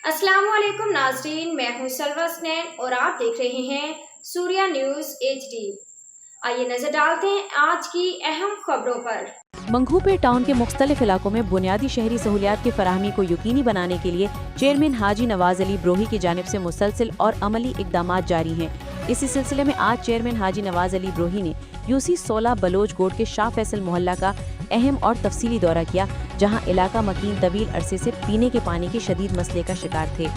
अस्सलाम वालेकुम नाज़रीन, मैं हूं सलवा स्नैन और आप देख रहे हैं सूर्या न्यूज़ HD। आइए नजर डालते हैं आज की अहम खबरों पर। मंगूपे टाउन के मुख्तलिफ इलाकों में बुनियादी शहरी सहूलियात की फराहमी को यकीनी बनाने के लिए चेयरमैन हाजी नवाज अली ब्रोही की जानिब से मुसलसल और अमली इकदामात जारी हैं। इसी सिलसिले में आज चेयरमैन हाजी नवाज अली ब्रोही ने यूसी 16 बलोच गोड के शाह फैसल मोहल्ला का अहम और तफसीली दौरा किया, जहां इलाका मकीन तवील अरसे से पीने के पानी के शदीद मसले का शिकार थे।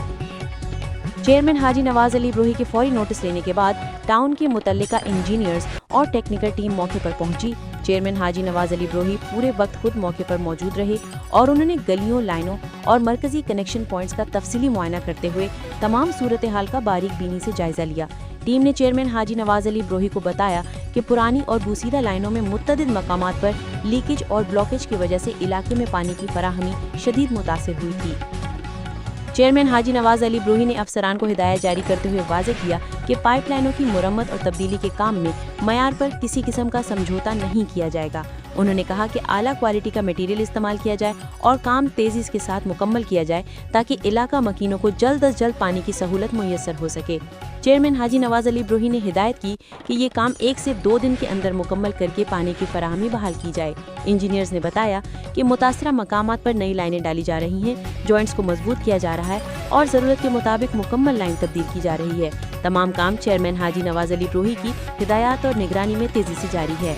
चेयरमैन हाजी नवाज अली ब्रोही के फौरी नोटिस लेने के बाद टाउन की मुतल्लिका इंजीनियर्स और टेक्निकल टीम मौके पर पहुंची। चेयरमैन हाजी नवाज अली ब्रोही पूरे वक्त खुद मौके पर मौजूद रहे और उन्होंने गलियों, लाइनों और मरकजी कनेक्शन पॉइंट्स का तफसीली मुआयना करते हुए तमाम सूरत हाल का बारीक बीनी से जायजा लिया। टीम ने चेयरमैन हाजी नवाज अली ब्रोही को बताया कि पुरानी और बूसीदा लाइनों में मुतअद्दिद मकामात पर लीकेज और ब्लॉकेज की वजह से इलाके में पानी की फराहमी शदीद मुतासिर हुई थी। चेयरमैन हाजी नवाज अली ब्रोही ने अफसरान को हिदायत जारी करते हुए वाज़ेह किया कि पाइपलाइनों की मुरम्मत और तब्दीली के काम में मयार पर किसी किस्म का समझौता नहीं किया जाएगा। उन्होंने कहा कि आला क्वालिटी का मटेरियल इस्तेमाल किया जाए और काम तेजी के साथ मुकम्मल किया जाए ताकि इलाका मकीनों को जल्द अज जल्द पानी की सहूलत मुयस्सर हो सके। चेयरमैन हाजी नवाज अली ब्रोही ने हिदायत की कि ये काम 1 से 2 दिन के अंदर मुकम्मल करके पानी की फराहमी बहाल की जाए। इंजीनियर्स ने बताया कि मुतासरा मकामात पर नई लाइनें डाली जा रही हैं, जॉइंट्स को मजबूत किया जा रहा है और ज़रूरत के मुताबिक मुकम्मल लाइन तब्दील की जा रही है। तमाम काम चेयरमैन हाजी नवाज अली ब्रोही की हिदायत और निगरानी में तेजी से जारी है।